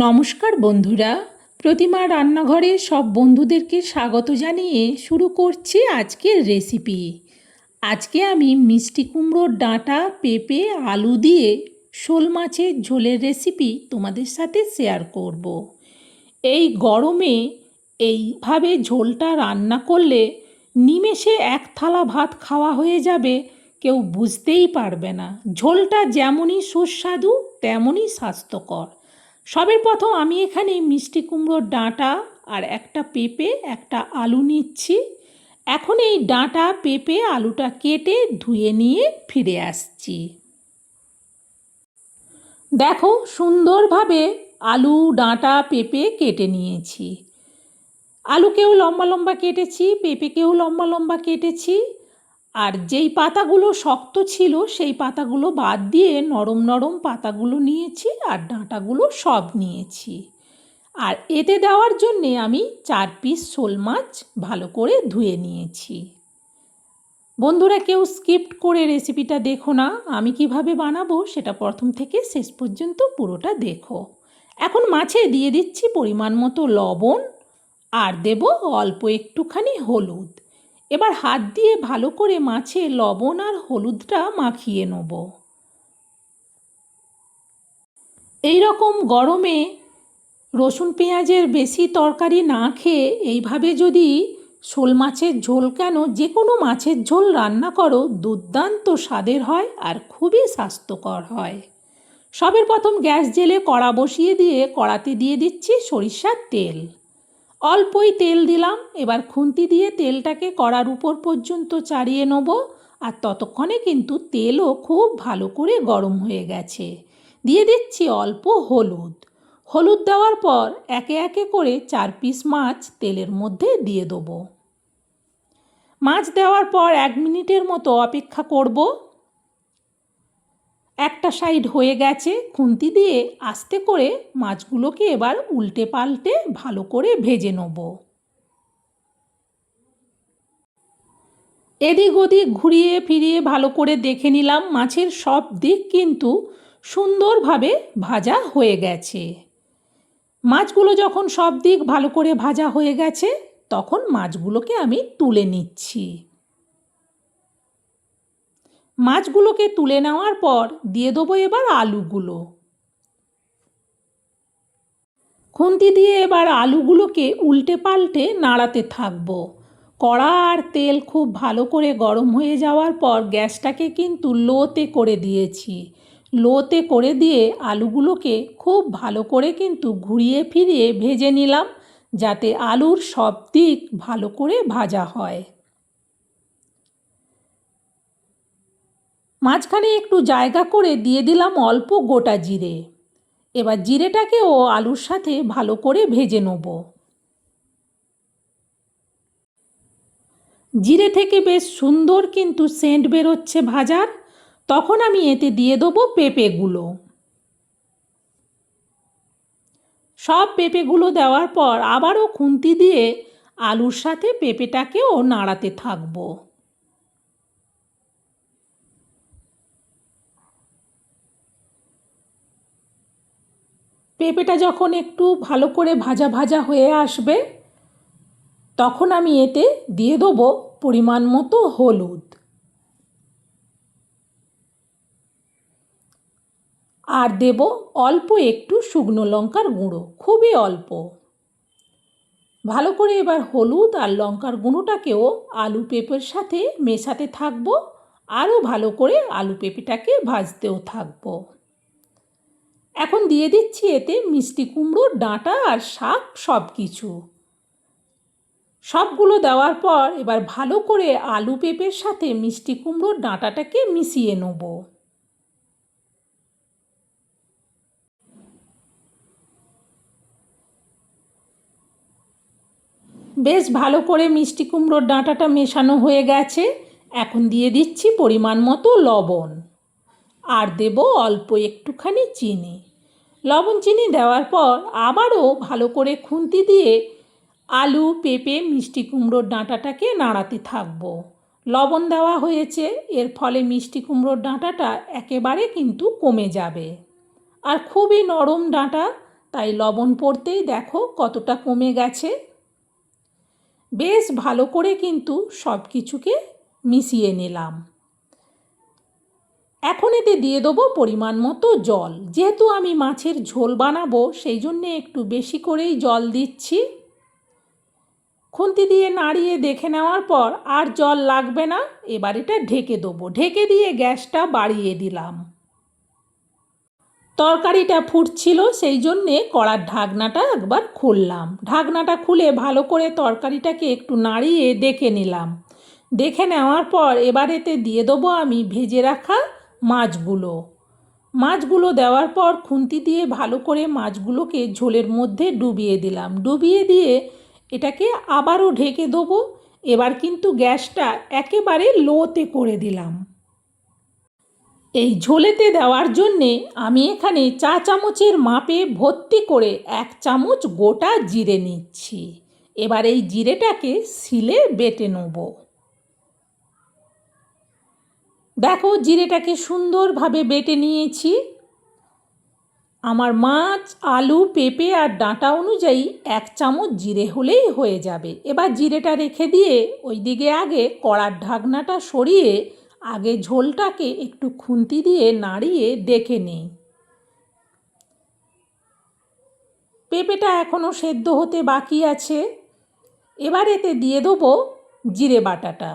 নমস্কার বন্ধুরা, প্রতিমা রান্নাঘরে সব বন্ধুদেরকে স্বাগত জানিয়ে শুরু করছি আজকের রেসিপি। আজকে আমি মিষ্টি কুমড়োর ডাঁটা, পেঁপে, আলু দিয়ে শোল মাছের ঝোলের রেসিপি তোমাদের সাথে শেয়ার করব। এই গরমে এইভাবে ঝোলটা রান্না করলে নিমেষে এক থালা ভাত খাওয়া হয়ে যাবে, কেউ বুঝতেই পারবে না। ঝোলটা যেমনই সুস্বাদু তেমনই স্বাস্থ্যকর। সবের প্রথম আমি এখানে মিষ্টি কুমড়োর ডাঁটা আর একটা পেঁপে, একটা আলু নিচ্ছি। এখন এই ডাঁটা, পেঁপে, আলুটা কেটে ধুয়ে নিয়ে ফিরে আসছি। দেখো, সুন্দরভাবে আলু, ডাঁটা, পেঁপে কেটে নিয়েছি। আলুকেও লম্বা লম্বা কেটেছি, পেঁপেকেও লম্বা লম্বা কেটেছি। আর যেই পাতাগুলো শক্ত ছিল সেই পাতাগুলো বাদ দিয়ে নরম নরম পাতাগুলো নিয়েছি, আর ডাঁটাগুলো সব নিয়েছি। আর এতে দেওয়ার জন্যে আমি 4 পিস শোল মাছ ভালো করে ধুয়ে নিয়েছি। বন্ধুরা, কেউ স্কিপ করে রেসিপিটা দেখো না, আমি কিভাবে বানাবো সেটা প্রথম থেকে শেষ পর্যন্ত পুরোটা দেখো। এখন মাছে দিয়ে দিচ্ছি পরিমাণ মতো লবণ, আর দেব অল্প একটুখানি হলুদ। এবার হাত দিয়ে ভালো করে মাছে লবণ আর হলুদটা মাখিয়ে নেব। এই রকম গরমে রসুন পেঁয়াজের বেশি তরকারি না খেয়ে এইভাবে যদি শোল মাছের ঝোল, কেন যে কোনো মাছের ঝোল রান্না করো, দুর্দান্ত স্বাদের হয় আর খুবই স্বাস্থ্যকর হয়। সবের প্রথম গ্যাস জেলে কড়া বসিয়ে দিয়ে কড়াতে দিয়ে দিচ্ছি সরিষার তেল। অল্পই তেল দিলাম। এবার খুন্তি দিয়ে তেলটাকে কড়ার উপর পর্যন্ত চাড়িয়ে নেব। আর ততক্ষণে কিন্তু তেলও খুব ভালো করে গরম হয়ে গেছে। দিয়ে দিচ্ছি অল্প হলুদ। হলুদ দেওয়ার পর একে একে করে 4 পিস মাছ তেলের মধ্যে দিয়ে দেবো। মাছ দেওয়ার পর 1 মিনিটের মতো অপেক্ষা করব। একটা সাইড হয়ে গেছে, খুন্তি দিয়ে আস্তে করে মাছগুলোকে এবার উল্টে পাল্টে ভালো করে ভেজে নেব। এদিক ওদিক ঘুরিয়ে ফিরিয়ে ভালো করে দেখে নিলাম মাছের সব দিক কিন্তু সুন্দরভাবে ভাজা হয়ে গেছে। মাছগুলো যখন সব দিক ভালো করে ভাজা হয়ে গেছে, তখন মাছগুলোকে আমি তুলে নিচ্ছি। মাছগুলোকে তুলে নেওয়ার পর দিয়ে দেবো এবার আলুগুলো। খুন্তি দিয়ে এবার আলুগুলোকে উল্টে পাল্টে নাড়াতে থাকবো। কড়া আর তেল খুব ভালো করে গরম হয়ে যাওয়ার পর গ্যাসটাকে কিন্তু লোতে করে দিয়েছি। লোতে করে দিয়ে আলুগুলোকে খুব ভালো করে কিন্তু ঘুরিয়ে ফিরিয়ে ভেজে নিলাম, যাতে আলুর সব দিক ভালো করে ভাজা হয়। মাঝখানে একটু জায়গা করে দিয়ে দিলাম অল্প গোটা জিরে। এবার জিরেটাকেও আলুর সাথে ভালো করে ভেজে নেব। জিরে থেকে বেশ সুন্দর কিন্তু সেন্ট বেরোচ্ছে ভাজার। তখন আমি এতে দিয়ে দেবো পেঁপেগুলো। সব পেঁপেগুলো দেওয়ার পর আবারও খুন্তি দিয়ে আলুর সাথে পেঁপেটাকেও নাড়াতে থাকবো। পেঁপেটা যখন একটু ভালো করে ভাজা ভাজা হয়ে আসবে, তখন আমি এতে দিয়ে দেবো পরিমাণ মতো হলুদ, আর দেব অল্প একটু শুকনো লঙ্কার গুঁড়ো, খুবই অল্প। ভালো করে এবার হলুদ আর লঙ্কার গুঁড়োটাকেও আলু পেঁপের সাথে মেশাতে থাকবো। আরও ভালো করে আলু পেঁপেটাকে ভাজতেও থাকবো। এখন দিয়ে দিচ্ছি এতে মিষ্টি কুমড়োর ডাঁটা আর শাক, সব কিছু। সবগুলো দেওয়ার পর এবার ভালো করে আলু পেঁপের সাথে মিষ্টি কুমড়োর ডাঁটাটাকে মিশিয়ে নেব। বেশ ভালো করে মিষ্টি কুমড়োর ডাঁটাটা মেশানো হয়ে গেছে। এখন দিয়ে দিচ্ছি পরিমাণ মতো লবণ, আর দেব অল্প একটুখানি চিনি। লবণ চিনি দেওয়ার পর আবারও ভালো করে খুন্তি দিয়ে আলু, পেঁপে, মিষ্টি কুমড়োর ডাঁটাটাকে নাড়াতে থাকবো। লবণ দেওয়া হয়েছে, এর ফলে মিষ্টি কুমড়োর ডাঁটাটা একেবারে কিন্তু কমে যাবে। আর খুবই নরম ডাঁটা, তাই লবণ পড়তেই দেখো কতটা কমে গেছে। বেশ ভালো করে কিন্তু সব কিছুকে মিশিয়ে নিলাম। এখন এতে দিয়ে দেবো পরিমাণ মতো জল। যেহেতু আমি মাছের ঝোল বানাবো সেই জন্যে একটু বেশি করেই জল দিচ্ছি। খুন্তি দিয়ে নাড়িয়ে দেখে নেওয়ার পর আর জল লাগবে না। এবার এটা ঢেকে দেবো। ঢেকে দিয়ে গ্যাসটা বাড়িয়ে দিলাম। তরকারিটা ফুটছিল সেই জন্যে কড়ার ঢাকনাটা একবার খুললাম। ঢাকনাটা খুলে ভালো করে তরকারিটাকে একটু নাড়িয়ে দেখে নিলাম। দেখে নেওয়ার পর এবার এতে দিয়ে দেবো আমি ভেজে রাখা মাছগুলো। মাছগুলো দেওয়ার পর খুন্তি দিয়ে ভালো করে মাছগুলোকে ঝোলের মধ্যে ডুবিয়ে দিলাম। ডুবিয়ে দিয়ে এটাকে আবারও ঢেকে দেবো। এবার কিন্তু গ্যাসটা একেবারে লোতে করে দিলাম। এই ঝোলেতে দেওয়ার জন্যে আমি এখানে চা চামচের মাপে ভর্তি করে 1 চামচ গোটা জিরে নিচ্ছি। এবার এই জিরেটাকে শিলে বেটে নেব। দেখো জিরেটাকে সুন্দরভাবে বেটে নিয়েছি। আমার মাছ, আলু, পেঁপে আর ডাঁটা অনুযায়ী 1 চামচ জিরে হলেই হয়ে যাবে। এবার জিরেটা রেখে দিয়ে ওইদিকে আগে কড়ার ঢাকনাটা সরিয়ে আগে ঝোলটাকে একটু খুন্তি দিয়ে নাড়িয়ে দেখে নিই। পেঁপেটা এখনও সেদ্ধ হতে বাকি আছে। এবার এতে দিয়ে দেবো জিরে বাটাটা।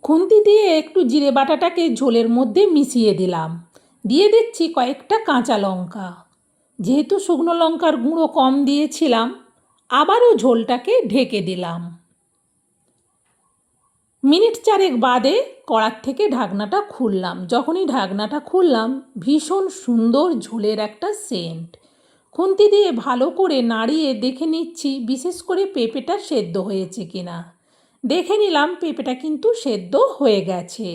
খুন্তি দিয়ে একটু জিরে বাটাটাকে ঝোলের মধ্যে মিশিয়ে দিলাম। দিয়ে দিচ্ছি কয়েকটা কাঁচা লঙ্কা। যেহেতু শুকনো লঙ্কার গুঁড়ো কম দিয়েছিলাম, আবারও ঝোলটাকে ঢেকে দিলাম। মিনিট 4 বাদে কড়ার থেকে ঢাকনাটা খুললাম। যখনই ঢাকনাটা খুললাম ভীষণ সুন্দর ঝোলের একটা সেন্ট। খুন্তি দিয়ে ভালো করে নাড়িয়ে দেখে নিচ্ছি বিশেষ করে পেঁপেটা সেদ্ধ হয়েছে কিনা। দেখে নিলাম পেঁপেটা কিন্তু সেদ্ধ হয়ে গেছে।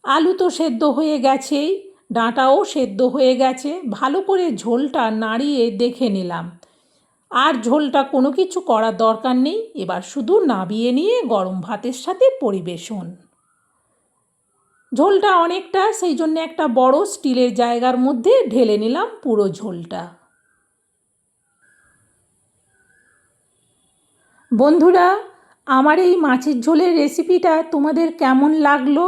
আলু তো সেদ্ধ হয়ে গেছেই, ডাঁটাও সেদ্ধ হয়ে গেছে। ভালো করে ঝোলটা নাড়িয়ে দেখে নিলাম। আর ঝোলটা কোনো কিছু করার দরকার নেই। এবার শুধু নাবিয়ে নিয়ে গরম ভাতের সাথে পরিবেশন। ঝোলটা অনেকটা, সেই জন্য একটা বড় স্টিলের জায়গার মধ্যে ঢেলে নিলাম পুরো ঝোলটা। বন্ধুরা, আমার এই মাছের ঝোলের রেসিপিটা তোমাদের কেমন লাগলো?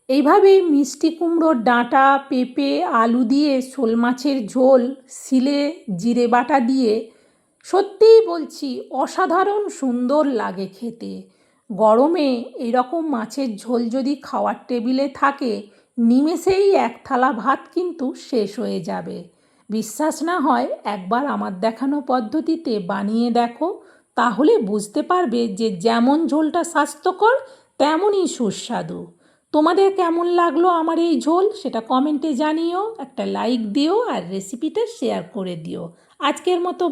এইভাবে মিষ্টি কুমড়োর ডাঁটা, পেঁপে, আলু দিয়ে শোল মাছের ঝোল শিলে জিরে বাটা দিয়ে সত্যিই বলছি অসাধারণ সুন্দর লাগে খেতে। গরমে এইরকম মাছের ঝোল যদি খাওয়ার টেবিলে থাকে নিমেষেই 1 থালা ভাত কিন্তু শেষ হয়ে যাবে। বিশ্বাস না হয় একবার আমার দেখানো পদ্ধতিতে বানিয়ে দেখো, তাহলে বুঝতে পারবে যে যেমন ঝোলটা স্বাস্থ্যকর তেমনই সুস্বাদু। তোমাদের কেমন লাগলো আমার এই ঝোল সেটা কমেন্টে জানিও, একটা লাইক দিও আর রেসিপিটা শেয়ার করে দিও। আজকের মতো